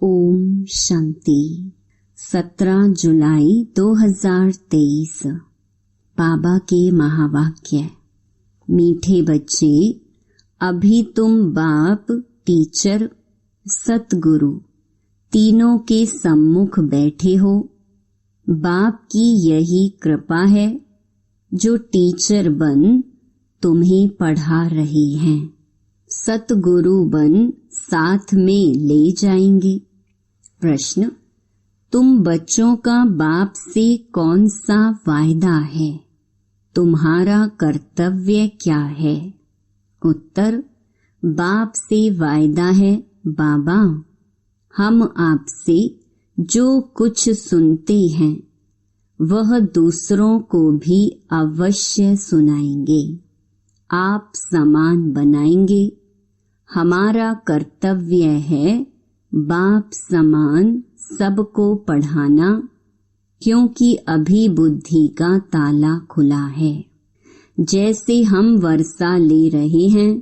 ओम शांति। 17 जुलाई 2023। बाबा के महावाक्य। मीठे बच्चे, अभी तुम बाप, टीचर, सतगुरु तीनों के सम्मुख बैठे हो। बाप की यही कृपा है जो टीचर बन तुम्हें पढ़ा रही हैं। सतगुरु बन साथ में ले जाएंगे। प्रश्न, तुम बच्चों का बाप से कौन सा वायदा है? तुम्हारा कर्तव्य क्या है? उत्तर, बाप से वायदा है, बाबा हम आपसे जो कुछ सुनते हैं वह दूसरों को भी अवश्य सुनाएंगे। आप समान बनाएंगे। हमारा कर्तव्य है बाप समान सबको पढ़ाना, क्योंकि अभी बुद्धि का ताला खुला है। जैसे हम वर्षा ले रहे हैं,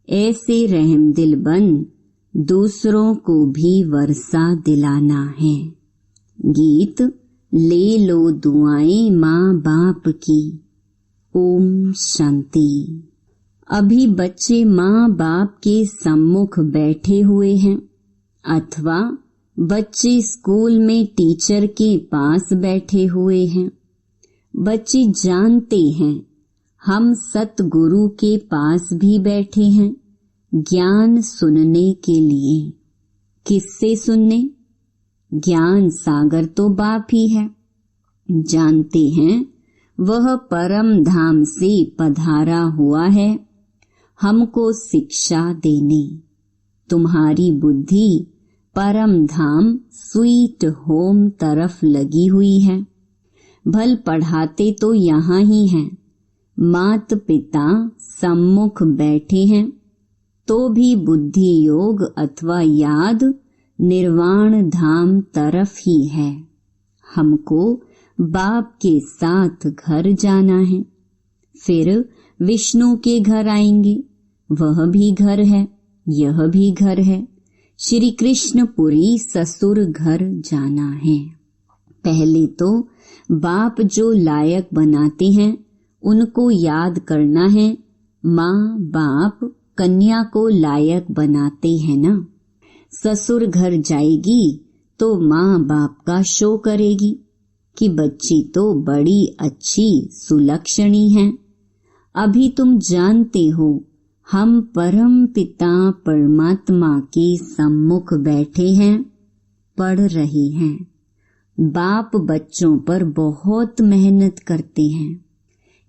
ऐसे रहमदिल बन दूसरों को भी वर्षा दिलाना है। गीत ले लो दुआएं माँ बाप की। ओम शांति। अभी बच्चे माँ बाप के सम्मुख बैठे हुए हैं, अथवा बच्चे स्कूल में टीचर के पास बैठे हुए हैं। बच्चे जानते हैं हम सतगुरु के पास भी बैठे हैं ज्ञान सुनने के लिए। किससे सुनने? ज्ञान सागर तो बाप ही है। जानते हैं वह परम धाम से पधारा हुआ है हमको शिक्षा देने। तुम्हारी बुद्धि परम धाम स्वीट होम तरफ लगी हुई है। भल पढ़ाते तो यहाँ ही हैं, मात पिता सम्मुख बैठे हैं, तो भी बुद्धि योग अथवा याद निर्वाण धाम तरफ ही है। हमको बाप के साथ घर जाना है, फिर विष्णु के घर आएंगे। वह भी घर है, यह भी घर है। श्री कृष्णपुरी ससुर घर जाना है। पहले तो बाप जो लायक बनाते हैं उनको याद करना है। माँ बाप कन्या को लायक बनाते हैं ना। ससुर घर जाएगी तो माँ बाप का शो करेगी कि बच्ची तो बड़ी अच्छी सुलक्षणी है। अभी तुम जानते हो हम परम पिता परमात्मा के सम्मुख बैठे हैं, पढ़ रहे हैं। बाप बच्चों पर बहुत मेहनत करते हैं,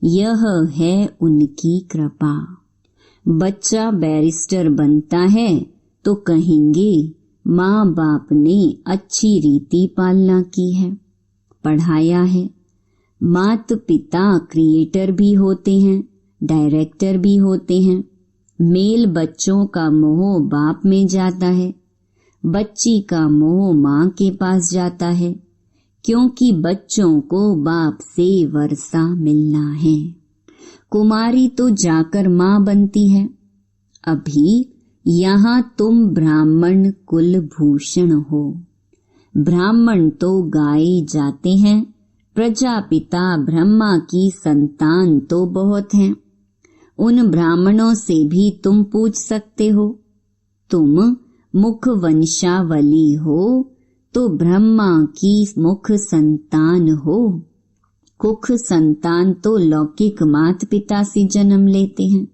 यह है उनकी कृपा। बच्चा बैरिस्टर बनता है तो कहेंगे माँ बाप ने अच्छी रीति पालना की है, पढ़ाया है। मात पिता क्रिएटर भी होते हैं, डायरेक्टर भी होते हैं। मेल बच्चों का मोह बाप में जाता है, बच्ची का मोह माँ के पास जाता है, क्योंकि बच्चों को बाप से वर्षा मिलना है। कुमारी तो जाकर माँ बनती है। अभी यहाँ तुम ब्राह्मण कुल भूषण हो। ब्राह्मण तो गाए जाते हैं, प्रजापिता ब्रह्मा की संतान तो बहुत हैं। उन ब्राह्मणों से भी तुम पूछ सकते हो। तुम मुख वंशावली हो तो ब्रह्मा की मुख संतान हो। कुख संतान तो लौकिक मात पिता से जन्म लेते हैं।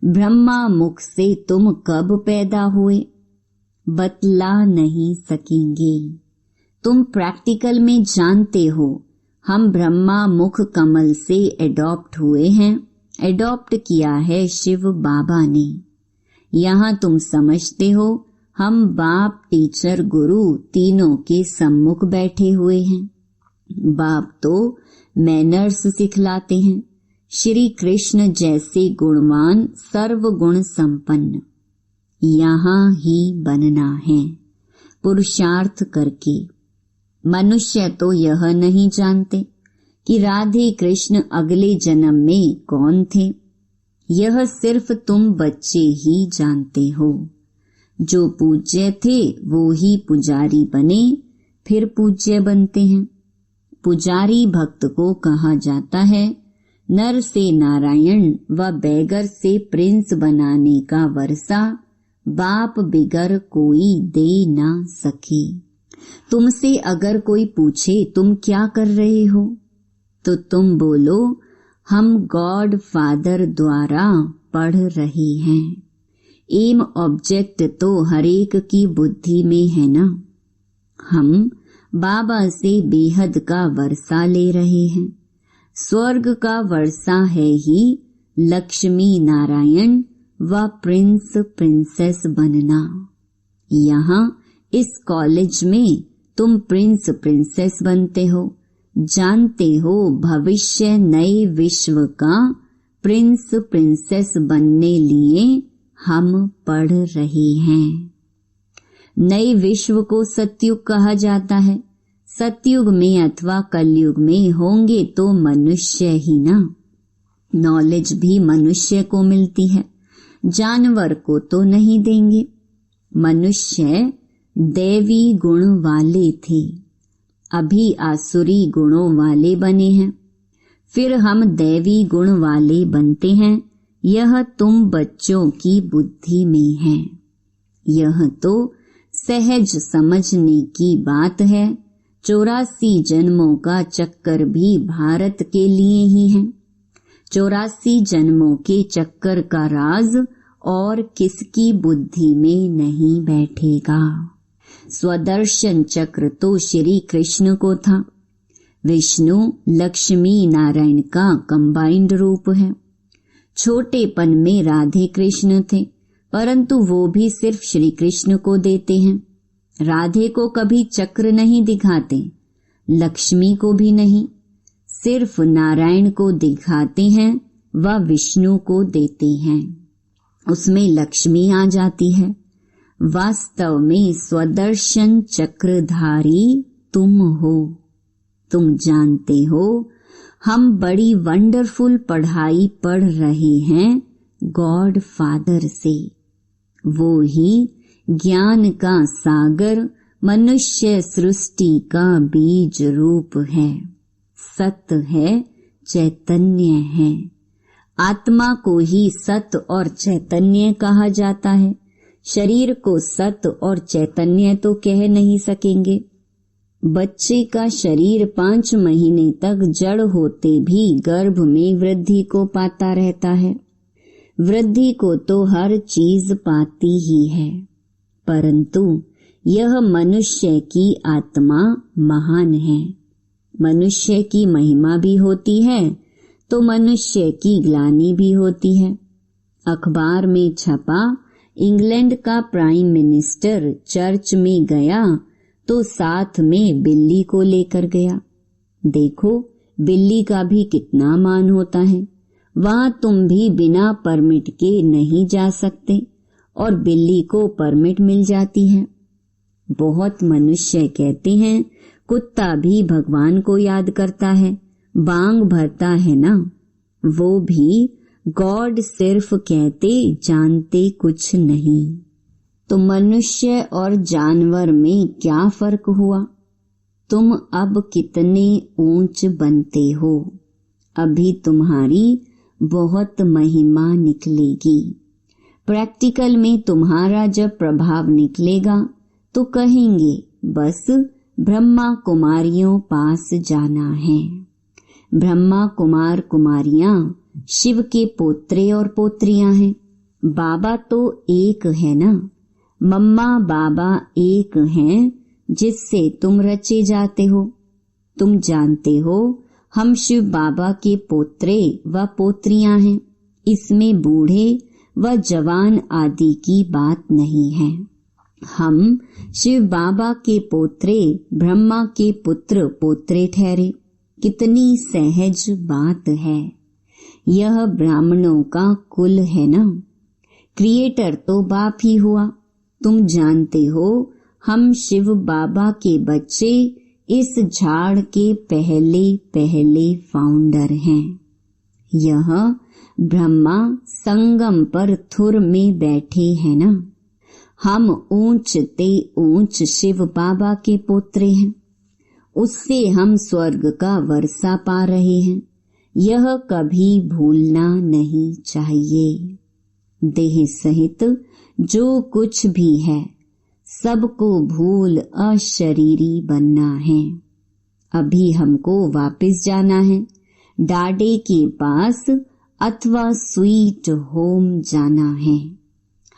ब्रह्मा मुख से तुम कब पैदा हुए बतला नहीं सकेंगे। तुम प्रैक्टिकल में जानते हो हम ब्रह्मा मुख कमल से एडॉप्ट हुए हैं। एडॉप्ट किया है शिव बाबा ने। यहाँ तुम समझते हो हम बाप टीचर गुरु तीनों के सम्मुख बैठे हुए हैं। बाप तो मैनर्स सिखलाते हैं। श्री कृष्ण जैसे गुणवान सर्वगुण संपन्न यहाँ ही बनना है पुरुषार्थ करके। मनुष्य तो यह नहीं जानते कि राधे कृष्ण अगले जन्म में कौन थे। यह सिर्फ तुम बच्चे ही जानते हो। जो पूज्य थे वो ही पुजारी बने, फिर पूज्य बनते हैं। पुजारी भक्त को कहा जाता है। नर से नारायण व बैगर से प्रिंस बनाने का वर्षा बाप बिगर कोई दे ना सके। तुमसे अगर कोई पूछे तुम क्या कर रहे हो, तो तुम बोलो हम गॉड फादर द्वारा पढ़ रहे हैं। एम ऑब्जेक्ट तो हरेक की बुद्धि में है ना। हम बाबा से बेहद का वर्षा ले रहे हैं। स्वर्ग का वर्षा है ही लक्ष्मी नारायण व प्रिंस प्रिंसेस बनना। यहाँ इस कॉलेज में तुम प्रिंस प्रिंसेस बनते हो। जानते हो भविष्य नए विश्व का प्रिंस प्रिंसेस बनने लिए हम पढ़ रहे हैं। नए विश्व को सतयुग कहा जाता है। सतयुग में अथवा कलयुग में होंगे तो मनुष्य ही ना। नॉलेज भी मनुष्य को मिलती है, जानवर को तो नहीं देंगे। मनुष्य दैवी गुण वाले थे, अभी आसुरी गुणों वाले बने हैं। फिर हम दैवी गुण वाले बनते हैं। यह तुम बच्चों की बुद्धि में है। यह तो सहज समझने की बात है। 84 जन्मों का चक्कर भी भारत के लिए ही है। 84 जन्मों के चक्कर का राज और किसकी बुद्धि में नहीं बैठेगा। स्वदर्शन चक्र तो श्री कृष्ण को था। विष्णु लक्ष्मी नारायण का कंबाइंड रूप है। छोटेपन में राधे कृष्ण थे, परंतु वो भी सिर्फ श्री कृष्ण को देते हैं। राधे को कभी चक्र नहीं दिखाते, लक्ष्मी को भी नहीं, सिर्फ नारायण को दिखाते हैं व विष्णु को देते हैं। उसमें लक्ष्मी आ जाती है। वास्तव में स्वदर्शन चक्रधारी तुम हो। तुम जानते हो हम बड़ी वंडरफुल पढ़ाई पढ़ रहे हैं गॉड फादर से। वो ही ज्ञान का सागर मनुष्य सृष्टि का बीज रूप है। सत्य है, चैतन्य है। आत्मा को ही सत्य और चैतन्य कहा जाता है। शरीर को सत्य और चैतन्य तो कह नहीं सकेंगे। बच्चे का शरीर 5 महीने तक जड़ होते भी गर्भ में वृद्धि को पाता रहता है। वृद्धि को तो हर चीज पाती ही है, परंतु यह मनुष्य की आत्मा महान है। मनुष्य की महिमा भी होती है तो मनुष्य की ग्लानि भी होती है। अखबार में छपा इंग्लैंड का प्राइम मिनिस्टर चर्च में गया तो साथ में बिल्ली को लेकर गया। देखो बिल्ली का भी कितना मान होता है। वहां तुम भी बिना परमिट के नहीं जा सकते और बिल्ली को परमिट मिल जाती है। बहुत मनुष्य कहते हैं कुत्ता भी भगवान को याद करता है, बांग भरता है ना। वो भी गॉड सिर्फ कहते, जानते कुछ नहीं। तो मनुष्य और जानवर में क्या फर्क हुआ? तुम अब कितने ऊंच बनते हो। अभी तुम्हारी बहुत महिमा निकलेगी। प्रैक्टिकल में तुम्हारा जब प्रभाव निकलेगा तो कहेंगे बस ब्रह्मा कुमारियों पास जाना है। ब्रह्मा कुमार कुमारियां शिव के पोत्रे और पोत्रियां हैं। बाबा तो एक है ना। मम्मा बाबा एक हैं जिससे तुम रचे जाते हो। तुम जानते हो हम शिव बाबा के पोत्रे व पोत्रियां हैं। इसमें बूढ़े व जवान आदि की बात नहीं है। हम शिव बाबा के पोत्रे ब्रह्मा के पुत्र पोत्रे ठहरे। कितनी सहज बात है। यह ब्राह्मणों का कुल है ना। क्रिएटर तो बाप ही हुआ। तुम जानते हो हम शिव बाबा के बच्चे इस झाड़ के पहले पहले फाउंडर हैं। यह ब्रह्मा संगम पर थुर में बैठे हैं ना। हम ऊंच ते ऊंच शिव बाबा के पोत्रे हैं। उससे हम स्वर्ग का वर्षा पा रहे हैं। यह कभी भूलना नहीं चाहिए। देह सहित जो कुछ भी है सबको भूल अशरीरी बनना है। अभी हमको वापस जाना है, डाडे के पास अथवा स्वीट होम जाना है।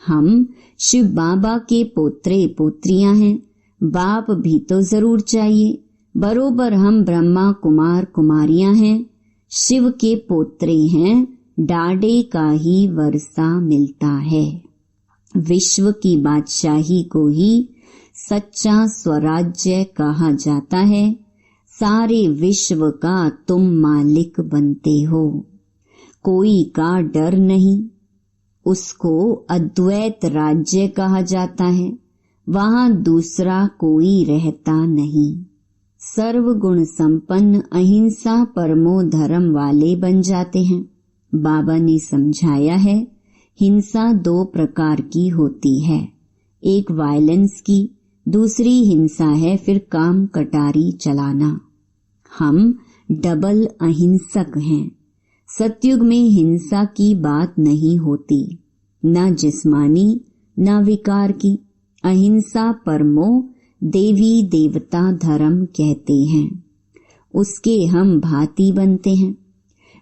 हम शिव बाबा के पोत्रे पोत्रियां हैं। बाप भी तो जरूर चाहिए। बरोबर हम ब्रह्मा कुमार कुमारियां हैं, शिव के पोत्रे हैं। डाडे का ही वर्षा मिलता है। विश्व की बादशाही को ही सच्चा स्वराज्य कहा जाता है। सारे विश्व का तुम मालिक बनते हो। कोई का डर नहीं। उसको अद्वैत राज्य कहा जाता है। वहाँ दूसरा कोई रहता नहीं। सर्वगुण संपन्न अहिंसा परमो धर्म वाले बन जाते हैं। बाबा ने समझाया है, हिंसा दो प्रकार की होती है। एक वायलेंस की, दूसरी हिंसा है फिर काम कटारी चलाना। हम डबल अहिंसक हैं। सतयुग में हिंसा की बात नहीं होती, न जिस्मानी न विकार की। अहिंसा परमो देवी देवता धर्म कहते हैं। उसके हम भांति बनते हैं।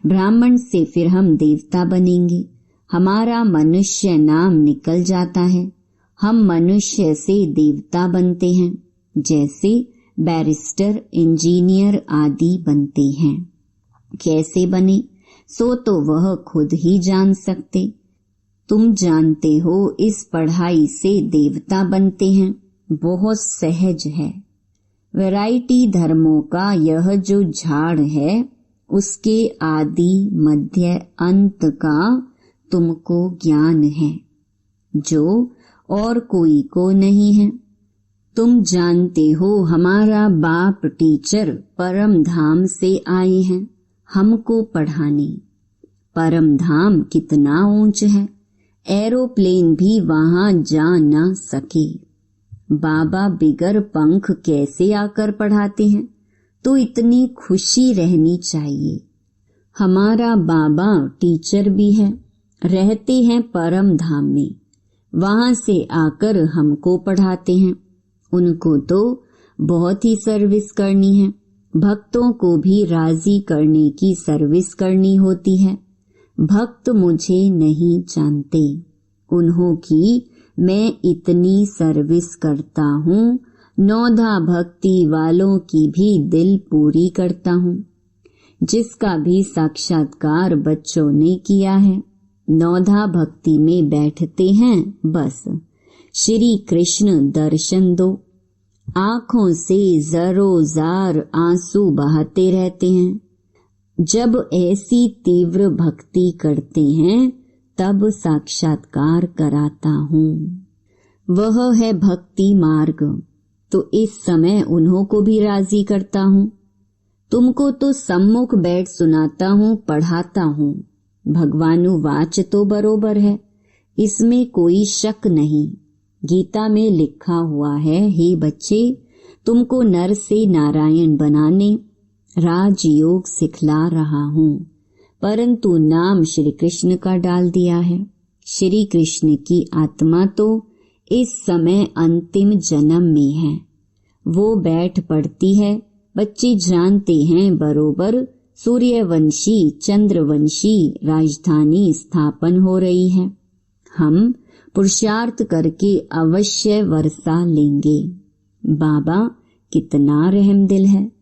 ब्राह्मण से फिर हम देवता बनेंगे। हमारा मनुष्य नाम निकल जाता है। हम मनुष्य से देवता बनते हैं। जैसे बैरिस्टर, इंजीनियर आदि बनते हैं। कैसे बने सो तो वह खुद ही जान सकते। तुम जानते हो इस पढ़ाई से देवता बनते हैं। बहुत सहज है। वैरायटी धर्मों का यह जो झाड़ है उसके आदि मध्य अंत का तुमको ज्ञान है, जो और कोई को नहीं है। तुम जानते हो हमारा बाप टीचर परम धाम से आए हैं हमको पढ़ाने। परम धाम कितना ऊंच है, एरोप्लेन भी वहां जा न सके। बाबा बिगर पंख कैसे आकर पढ़ाते हैं, तो इतनी खुशी रहनी चाहिए। हमारा बाबा टीचर भी है, रहते हैं परम धाम में, वहां से आकर हमको पढ़ाते हैं। उनको तो बहुत ही सर्विस करनी है। भक्तों को भी राजी करने की सर्विस करनी होती है। भक्त मुझे नहीं जानते, उन्हों की मैं इतनी सर्विस करता हूँ। नौधा भक्ति वालों की भी दिल पूरी करता हूँ। जिसका भी साक्षात्कार बच्चों ने किया है, नौधा भक्ति में बैठते हैं। बस श्री कृष्ण दर्शन दो। आँखों से जरो-जार आंसू बहाते रहते हैं। जब ऐसी तीव्र भक्ति करते हैं तब साक्षात्कार कराता हूँ। वह है भक्ति मार्ग। तो इस समय उन्हों को भी राजी करता हूँ। तुमको तो सम्मुख बैठ सुनाता हूँ, पढ़ाता हूँ। भगवानुवाच तो बरोबर है, इसमें कोई शक नहीं। गीता में लिखा हुआ है, हे बच्चे, तुमको नर से नारायण बनाने राजयोग सिखला रहा हूँ, परंतु नाम श्री कृष्ण का डाल दिया है। श्री कृष्ण की आत्मा तो इस समय अंतिम जन्म में है। वो बैठ पड़ती है। बच्चे जानते हैं बरोबर सूर्यवंशी चंद्रवंशी राजधानी स्थापन हो रही है। हम पुरुषार्थ करके अवश्य वर्षा लेंगे। बाबा कितना रहमदिल है,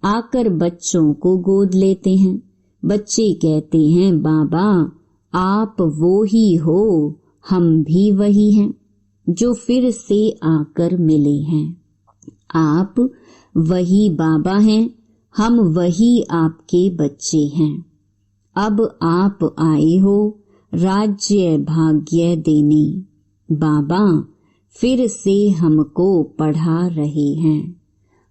आकर बच्चों को गोद लेते हैं। बच्चे कहते हैं, बाबा आप वो ही हो, हम भी वही हैं जो फिर से आकर मिले हैं। आप वही बाबा हैं, हम वही आपके बच्चे हैं। अब आप आए हो राज्य भाग्य देने। बाबा फिर से हमको पढ़ा रहे हैं।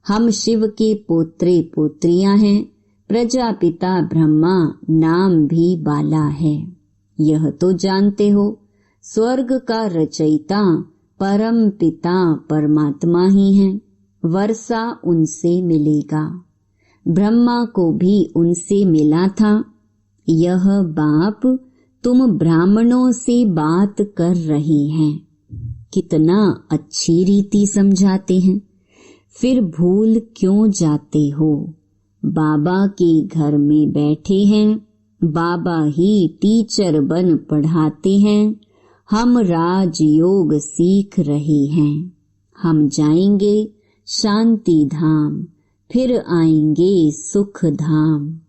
हम शिव के पोत्रे पोत्रियां हैं। प्रजापिता ब्रह्मा नाम भी बाला है। यह तो जानते हो, स्वर्ग का रचयिता परम पिता परमात्मा ही हैं, वर्षा उनसे मिलेगा। ब्रह्मा को भी उनसे मिला था। यह बाप तुम ब्राह्मणों से बात कर रहे हैं। कितना अच्छी रीति समझाते हैं, फिर भूल क्यों जाते हो। बाबा के घर में बैठे हैं, बाबा ही टीचर बन पढ़ाते हैं। हम राजयोग सीख रहे हैं। हम जाएंगे शांति धाम, फिर आएंगे सुख धाम।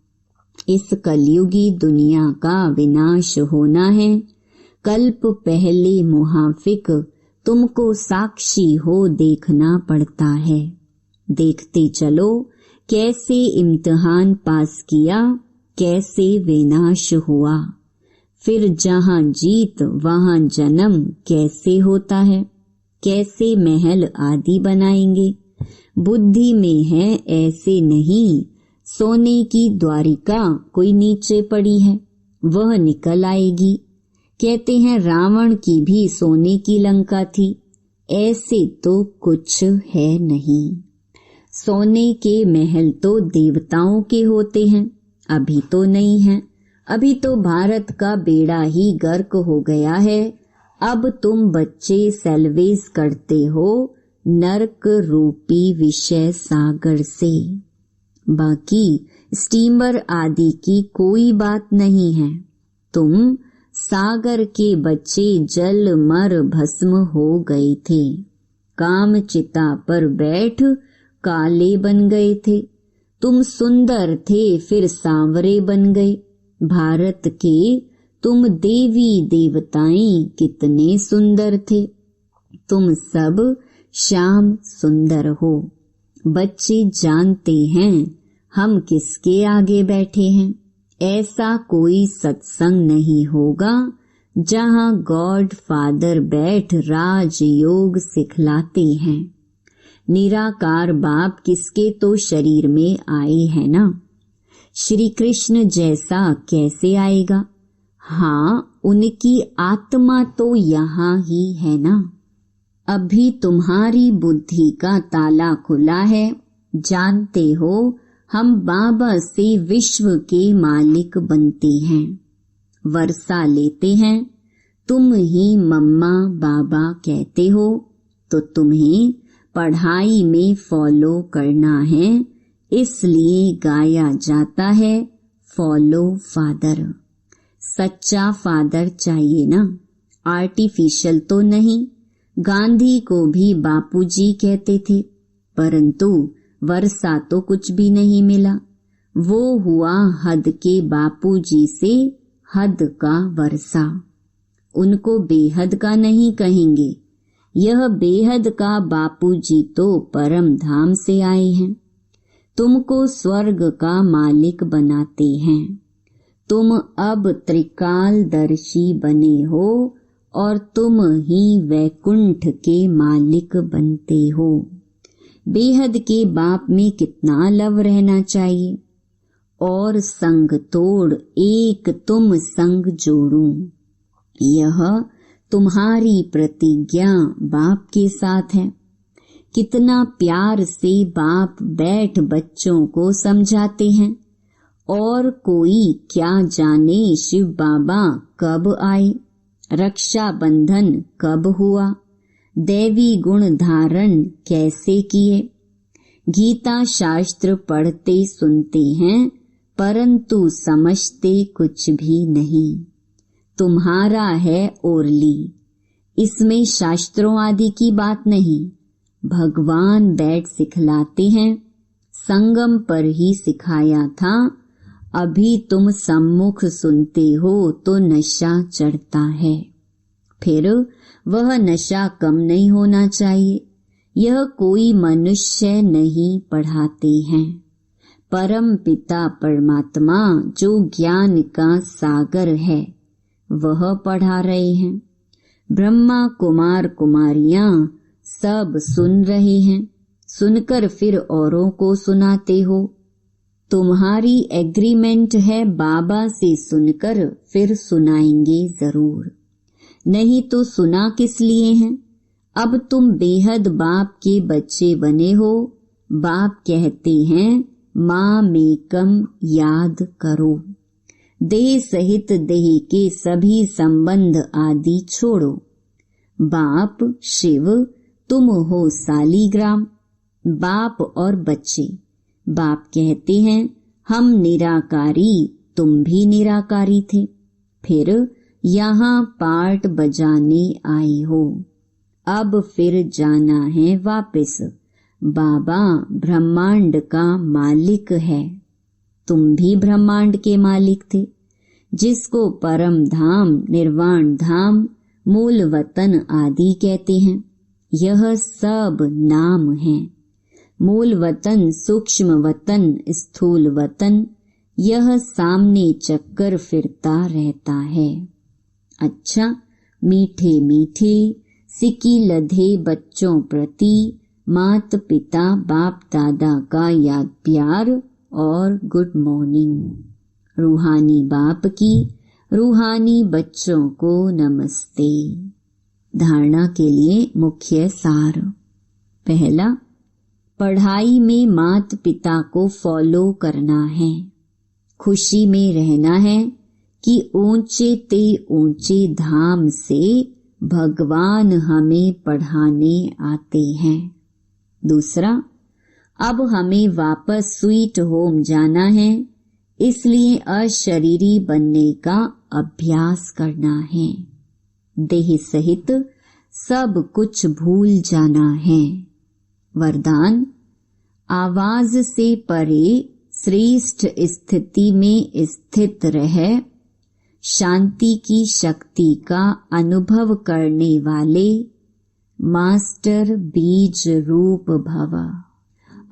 इस कलयुगी दुनिया का विनाश होना है। कल्प पहले मुहाफिक तुमको साक्षी हो देखना पड़ता है। देखते चलो कैसे इम्तिहान पास किया, कैसे विनाश हुआ। फिर जहाँ जीत वहाँ जन्म कैसे होता है, कैसे महल आदि बनाएंगे। बुद्धि में है ऐसे नहीं। सोने की द्वारिका कोई नीचे पड़ी है, वह निकल आएगी। कहते हैं रावण की भी सोने की लंका थी, ऐसे तो कुछ है नहीं। सोने के महल तो देवताओं के होते हैं, अभी तो नहीं है। अभी तो भारत का बेड़ा ही गर्क हो गया है। अब तुम बच्चे सेल्वेज करते हो नरक रूपी विषय सागर से। बाकी स्टीमर आदि की कोई बात नहीं है। तुम सागर के बच्चे जल मर भस्म हो गए थे। काम चिता पर बैठ काले बन गए थे। तुम सुंदर थे, फिर सांवरे बन गए। भारत के तुम देवी देवताएं कितने सुंदर थे। तुम सब श्याम सुंदर हो। बच्चे जानते हैं हम किसके आगे बैठे हैं। ऐसा कोई सत्संग नहीं होगा जहाँ गॉड फादर बैठ राजयोग सिखलाते हैं। निराकार बाप किसके तो शरीर में आए हैं ना। श्री कृष्ण जैसा कैसे आएगा। हाँ, उनकी आत्मा तो यहाँ ही है ना। अभी तुम्हारी बुद्धि का ताला खुला है। जानते हो हम बाबा से विश्व के मालिक बनते हैं। वर्षा लेते हैं, तुम ही मम्मा बाबा कहते हो, तो तुम्हें पढ़ाई में फॉलो करना है। इसलिए गाया जाता है फॉलो फादर। सच्चा फादर चाहिए ना, आर्टिफिशियल तो नहीं। गांधी को भी बापूजी कहते थे, परंतु वर्षा तो कुछ भी नहीं मिला। वो हुआ हद के बापूजी से हद का वर्षा। उनको बेहद का नहीं कहेंगे। यह बेहद का बापूजी तो परम धाम से आए हैं। तुमको स्वर्ग का मालिक बनाते हैं। तुम अब त्रिकालदर्शी बने हो और तुम ही वैकुंठ के मालिक बनते हो। बेहद के बाप में कितना लव रहना चाहिए। और संग तोड़ एक तुम संग जोड़ो, यह तुम्हारी प्रतिज्ञा बाप के साथ है। कितना प्यार से बाप बैठ बच्चों को समझाते हैं। और कोई क्या जाने शिव बाबा कब आए, रक्षा बंधन कब हुआ, दैवी गुण धारण कैसे किए। गीता शास्त्र पढ़ते सुनते हैं, परंतु समझते कुछ भी नहीं। तुम्हारा है ओरली, इसमें शास्त्रों आदि की बात नहीं। भगवान बैठ सिखलाते हैं। संगम पर ही सिखाया था। अभी तुम सम्मुख सुनते हो तो नशा चढ़ता है। फिर वह नशा कम नहीं होना चाहिए। यह कोई मनुष्य नहीं पढ़ाते हैं। परम पिता परमात्मा जो ज्ञान का सागर है वह पढ़ा रहे हैं। ब्रह्मा कुमार कुमारियां सब सुन रहे हैं। सुनकर फिर औरों को सुनाते हो। तुम्हारी एग्रीमेंट है बाबा से सुनकर फिर सुनाएंगे जरूर। नहीं तो सुना किस लिए हैं। अब तुम बेहद बाप के बच्चे बने हो। बाप कहते हैं मामेकम याद करो। देह सहित देह के सभी संबंध आदि छोड़ो। बाप शिव, तुम हो सालीग्राम। बाप और बच्चे। बाप कहते हैं हम निराकारी, तुम भी निराकारी थे, फिर यहाँ पार्ट बजाने आई हो। अब फिर जाना है वापस। बाबा ब्रह्मांड का मालिक है। तुम भी ब्रह्मांड के मालिक थे, जिसको परम धाम, निर्वाण धाम, मूल वतन आदि कहते हैं। यह सब नाम हैं। मूल वतन, सूक्ष्म वतन, स्थूल वतन, यह सामने चक्कर फिरता रहता है। अच्छा, मीठे मीठे सिकी लधे बच्चों प्रति मात पिता बाप दादा का याद प्यार और गुड मॉर्निंग। रूहानी बाप की रूहानी बच्चों को नमस्ते। धारणा के लिए मुख्य सार। पहला, पढ़ाई में मात पिता को फॉलो करना है। खुशी में रहना है कि ऊंचे ते ऊंचे धाम से भगवान हमें पढ़ाने आते हैं। दूसरा, अब हमें वापस स्वीट होम जाना है, इसलिए अशरीरी बनने का अभ्यास करना है। देह सहित सब कुछ भूल जाना है। वरदान, आवाज से परे श्रेष्ठ स्थिति में स्थित रह शांति की शक्ति का अनुभव करने वाले मास्टर बीज रूप भव।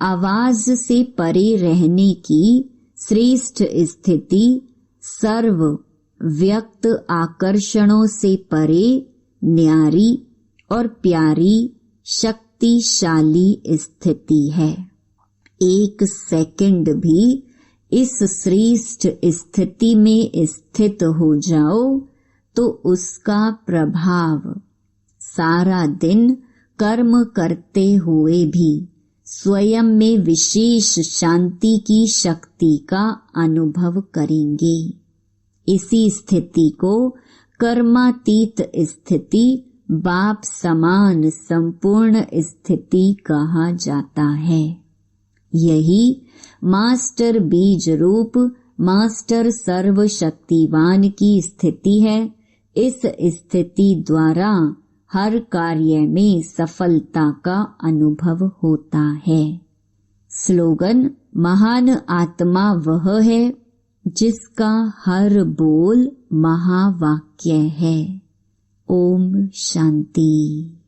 आवाज से परे रहने की श्रेष्ठ स्थिति सर्व व्यक्त आकर्षणों से परे न्यारी और प्यारी शक्तिशाली स्थिति है। एक सेकंड भी इस श्रेष्ठ स्थिति में स्थित हो जाओ तो उसका प्रभाव सारा दिन कर्म करते हुए भी स्वयं में विशेष शांति की शक्ति का अनुभव करेंगे। इसी स्थिति को कर्मातीत स्थिति, बाप समान संपूर्ण स्थिति कहा जाता है। यही मास्टर बीज रूप मास्टर सर्वशक्तिवान की स्थिति है। इस स्थिति द्वारा हर कार्य में सफलता का अनुभव होता है। स्लोगन, महान आत्मा वह है जिसका हर बोल महावाक्य है। ओम शांति।